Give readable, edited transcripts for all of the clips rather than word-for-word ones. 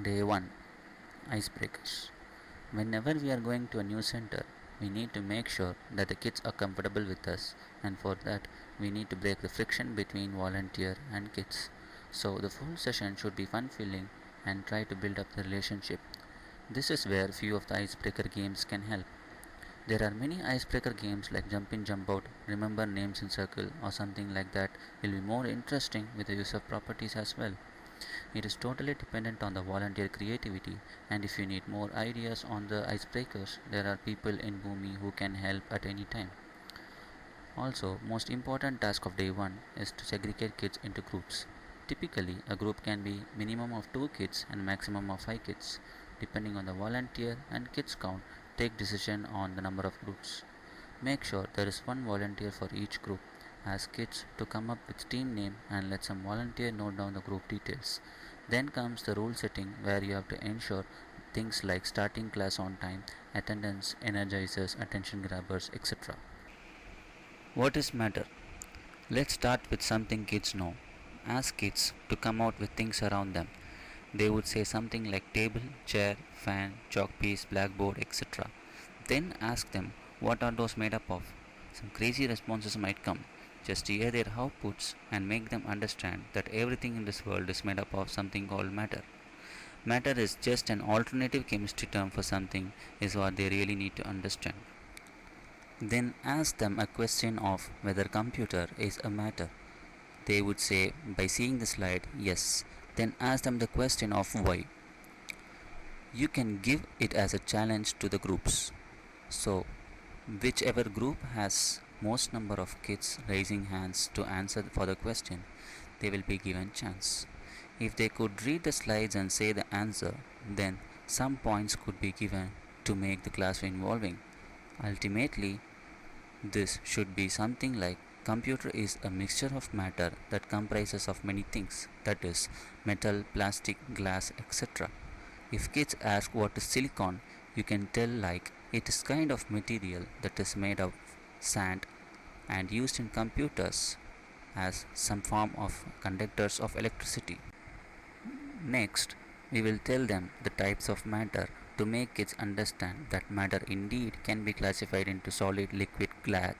Day 1. Icebreakers. Whenever we are going to a new center, we need to make sure that the kids are comfortable with us, and for that, we need to break the friction between volunteer and kids. So, the full session should be fun filling and try to build up the relationship. This is where few of the icebreaker games can help. There are many icebreaker games like jump in, jump out, remember names in circle, or something like that will be more interesting with the use of properties as well. It is totally dependent on the volunteer creativity, and if you need more ideas on the icebreakers, there are people in Bhumi who can help at any time. Also, most important task of day 1 is to segregate kids into groups. Typically, a group can be minimum of 2 kids and maximum of 5 kids. Depending on the volunteer and kids count, take decision on the number of groups. Make sure there is one volunteer for each group. Ask kids to come up with team name and let some volunteer note down the group details. Then comes the rule setting where you have to ensure things like starting class on time, attendance, energizers, attention grabbers, etc. What is matter? Let's start with something kids know. Ask kids to come out with things around them. They would say something like table, chair, fan, chalk piece, blackboard, etc. Then ask them what are those made up of. Some crazy responses might come. Just hear their outputs and make them understand that everything in this world is made up of something called matter. Matter is just an alternative chemistry term for something, is what they really need to understand. Then ask them a question of whether computer is a matter. They would say by seeing the slide, yes. Then ask them the question of why. You can give it as a challenge to the groups. So, whichever group has most number of kids raising hands to answer for the question, they will be given chance. If they could read the slides and say the answer, then some points could be given to make the class involving. Ultimately, this should be something like computer is a mixture of matter that comprises of many things, that is metal, plastic, glass, etc. If kids ask what is silicon, you can tell like it is kind of material that is made of sand and used in computers as some form of conductors of electricity. Next, we will tell them the types of matter to make kids understand that matter indeed can be classified into solid, liquid,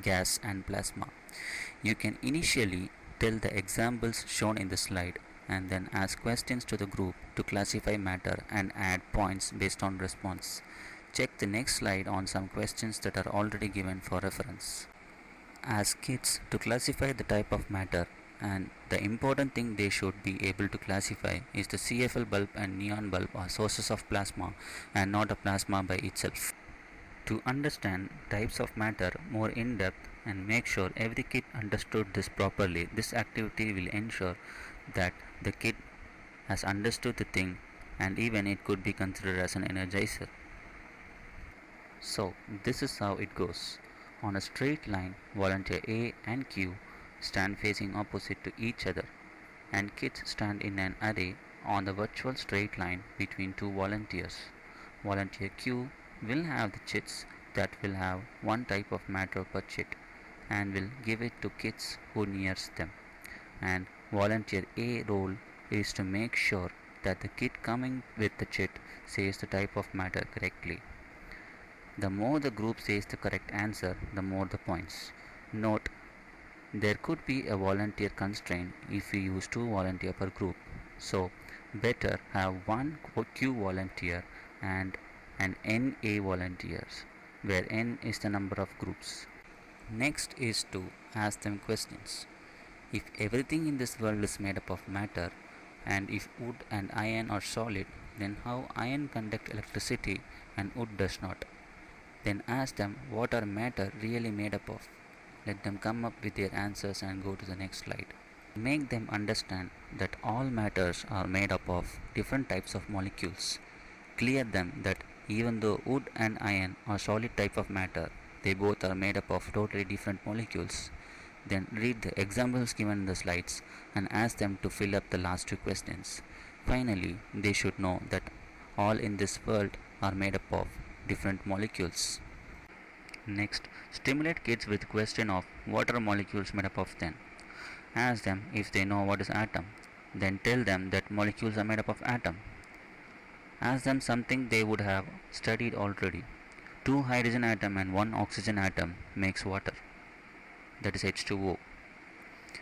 gas and plasma. You can initially tell the examples shown in the slide and then ask questions to the group to classify matter and add points based on response. Check the next slide on some questions that are already given for reference. Ask kids to classify the type of matter, and the important thing they should be able to classify is the CFL bulb and neon bulb are sources of plasma and not a plasma by itself. To understand types of matter more in depth and make sure every kid understood this properly, this activity will ensure that the kid has understood the thing and even it could be considered as an energizer. So, this is how it goes. On a straight line, volunteer A and Q stand facing opposite to each other, and kids stand in an array on the virtual straight line between two volunteers. Volunteer Q will have the chits that will have one type of matter per chit and will give it to kids who nears them. And volunteer A role is to make sure that the kid coming with the chit says the type of matter correctly. The more the group says the correct answer, the more the points. Note, there could be a volunteer constraint if we use 2 volunteer per group. So, better have one Q volunteer and an NA volunteers, where N is the number of groups. Next is to ask them questions. If everything in this world is made up of matter, and if wood and iron are solid, then how iron conduct electricity and wood does not? Then ask them what are matter really made up of. Let them come up with their answers and go to the next slide. Make them understand that all matters are made up of different types of molecules. Clear them that even though wood and iron are solid type of matter, they both are made up of totally different molecules. Then read the examples given in the slides and ask them to fill up the last 2 questions. Finally, they should know that all in this world are made up of different molecules. Next, stimulate kids with question of what are molecules made up of then. Ask them if they know what is atom. Then tell them that molecules are made up of atom. Ask them something they would have studied already. Two hydrogen atom and one oxygen atom makes water, that is H2O.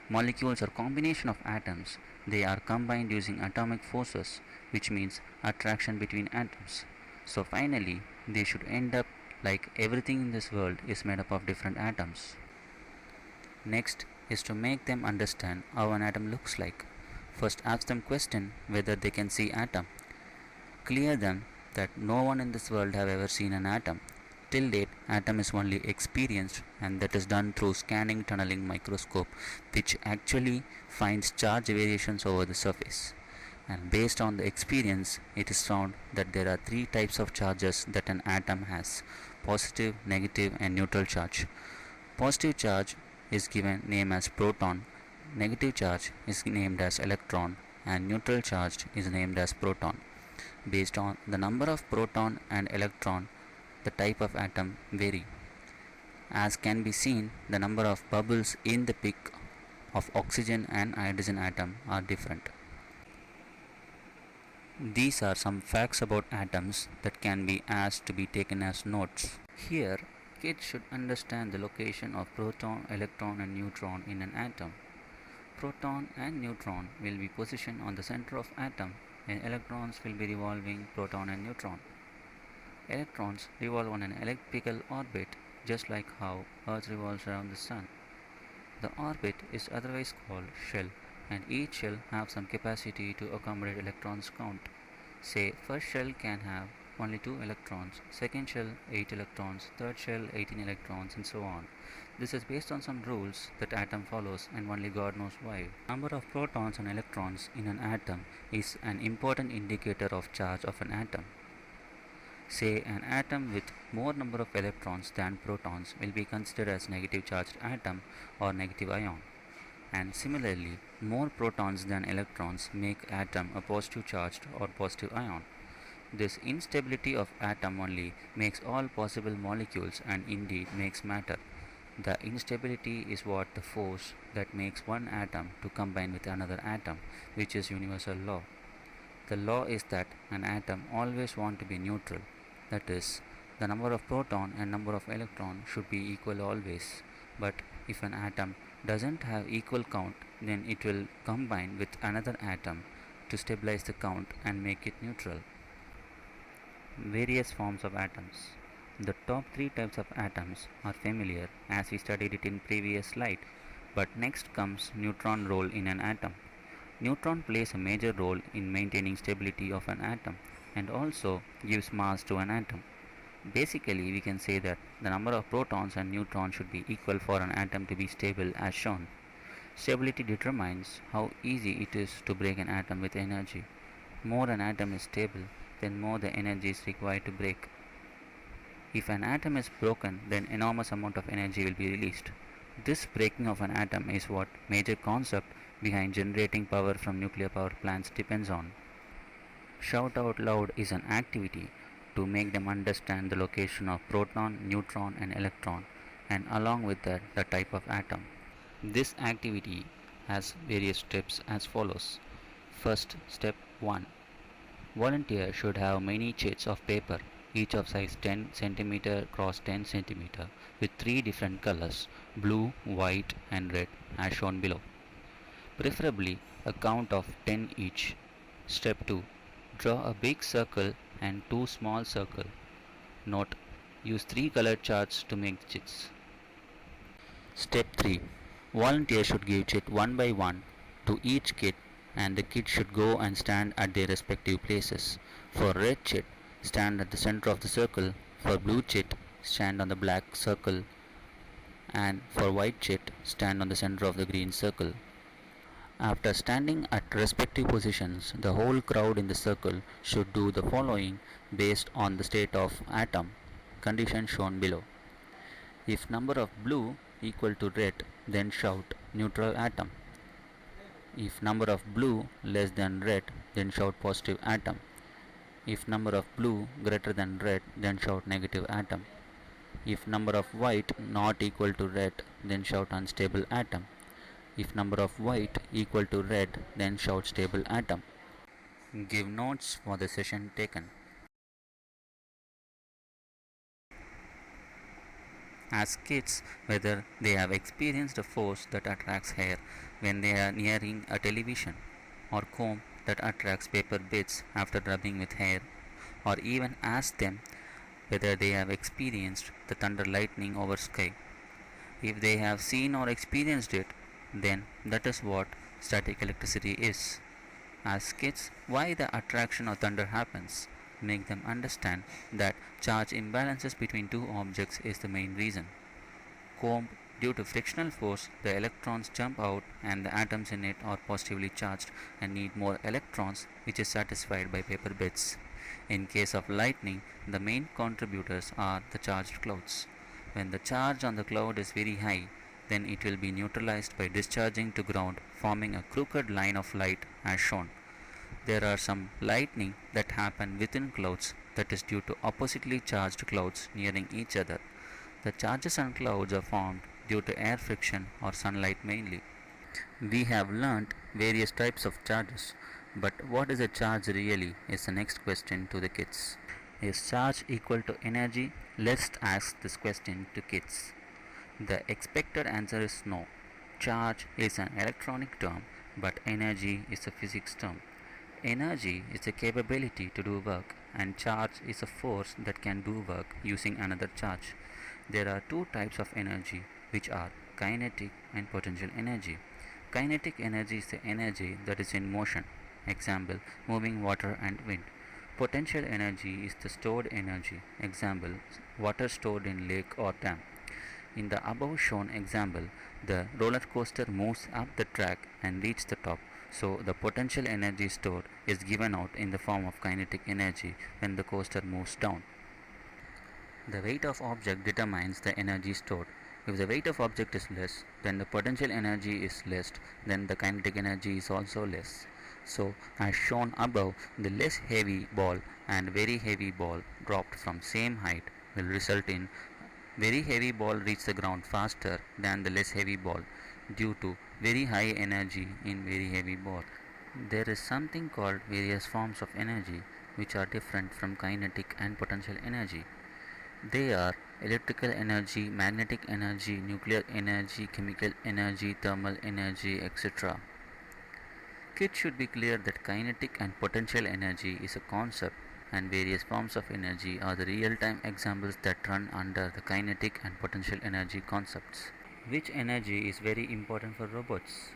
Molecules are combination of atoms. They are combined using atomic forces, which means attraction between atoms. So finally, they should end up like everything in this world is made up of different atoms. Next is to make them understand how an atom looks like. First ask them question whether they can see atom. Clear them that no one in this world have ever seen an atom. Till date, atom is only experienced, and that is done through scanning tunneling microscope, which actually finds charge variations over the surface. And based on the experience, it is found that there are three types of charges that an atom has: positive, negative, and neutral charge. Positive charge is given name as proton, negative charge is named as electron, and neutral charge is named as proton. Based on the number of proton and electron, the type of atom vary. As can be seen, the number of bubbles in the peak of oxygen and hydrogen atom are different. These are some facts about atoms that can be asked to be taken as notes. Here, kids should understand the location of proton, electron and neutron in an atom. Proton and neutron will be positioned on the center of atom, and electrons will be revolving proton and neutron. Electrons revolve on an elliptical orbit, just like how Earth revolves around the Sun. The orbit is otherwise called shell, and each shell has some capacity to accommodate electrons count. Say, first shell can have only 2 electrons, second shell 8 electrons, third shell 18 electrons, and so on. This is based on some rules that atom follows, and only God knows why. Number of protons and electrons in an atom is an important indicator of charge of an atom. Say, an atom with more number of electrons than protons will be considered as negative charged atom or negative ion. And similarly, more protons than electrons make atom a positive charged or positive ion. This instability of atom only makes all possible molecules and indeed makes matter. The instability is what the force that makes one atom to combine with another atom, which is universal law. The law is that an atom always want to be neutral. That is, the number of proton and number of electron should be equal always. But if an atom doesn't have equal count, then it will combine with another atom to stabilize the count and make it neutral. Various forms of atoms. The top 3 types of atoms are familiar as we studied it in previous slide, but next comes neutron role in an atom. Neutron plays a major role in maintaining stability of an atom and also gives mass to an atom. Basically, we can say that the number of protons and neutrons should be equal for an atom to be stable as shown. Stability determines how easy it is to break an atom with energy. More an atom is stable, then more the energy is required to break. If an atom is broken, then enormous amount of energy will be released. This breaking of an atom is what major concept behind generating power from nuclear power plants depends on. Shout out loud is an activity to make them understand the location of proton, neutron and electron, and along with that the type of atom. This activity has various steps as follows. First, step 1. Volunteer should have many sheets of paper, each of size 10 cm cross 10 cm, with 3 different colors, blue, white and red as shown below. Preferably a count of 10 each. Step 2. Draw a big circle and 2 small circles. Note, use 3 colored charts to make the chits. Step 3. Volunteers should give chit one by one to each kit, and the kit should go and stand at their respective places. For red chit, stand at the center of the circle. For blue chit, stand on the black circle. And for white chit, stand on the center of the green circle. After standing at respective positions, the whole crowd in the circle should do the following based on the state of atom, condition shown below. If number of blue equal to red, then shout neutral atom. If number of blue less than red, then shout positive atom. If number of blue greater than red, then shout negative atom. If number of white not equal to red, then shout unstable atom. If number of white equal to red, then shout stable atom. Give notes for the session taken. Ask kids whether they have experienced a force that attracts hair when they are nearing a television, or comb that attracts paper bits after rubbing with hair, or even ask them whether they have experienced the thunder lightning over sky. If they have seen or experienced it, then that is what static electricity is. Ask kids why the attraction of thunder happens. Make them understand that charge imbalances between two objects is the main reason. Comb, due to frictional force, the electrons jump out and the atoms in it are positively charged and need more electrons, which is satisfied by paper bits. In case of lightning, the main contributors are the charged clouds. When the charge on the cloud is very high, then it will be neutralized by discharging to ground, forming a crooked line of light as shown. There are some lightning that happen within clouds, that is due to oppositely charged clouds nearing each other. The charges on clouds are formed due to air friction or sunlight mainly. We have learnt various types of charges, but what is a charge really is the next question to the kids. Is charge equal to energy? Let's ask this question to kids. The expected answer is no. Charge is an electronic term, but energy is a physics term. Energy is the capability to do work, and charge is a force that can do work using another charge. There are two types of energy, which are kinetic and potential energy. Kinetic energy is the energy that is in motion, example, moving water and wind. Potential energy is the stored energy, example, water stored in lake or dam. In the above shown example, the roller coaster moves up the track and reaches the top, so the potential energy stored is given out in the form of kinetic energy when the coaster moves down. The weight of object determines the energy stored. If the weight of object is less, then the potential energy is less, then the kinetic energy is also less. So, as shown above, the less heavy ball and very heavy ball dropped from same height will result in very heavy ball reach the ground faster than the less heavy ball due to very high energy in very heavy ball. There is something called various forms of energy which are different from kinetic and potential energy. They are electrical energy, magnetic energy, nuclear energy, chemical energy, thermal energy, etc. Kids should be clear that kinetic and potential energy is a concept, and various forms of energy are the real time examples that run under the kinetic and potential energy concepts. Which energy is very important for robots?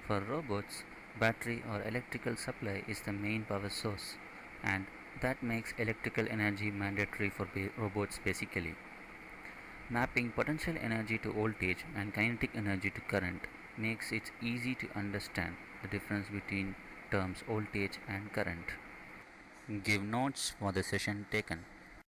For robots, battery or electrical supply is the main power source, and that makes electrical energy mandatory for robots basically. Mapping potential energy to voltage and kinetic energy to current makes it easy to understand the difference between terms voltage and current. Give notes for the session taken.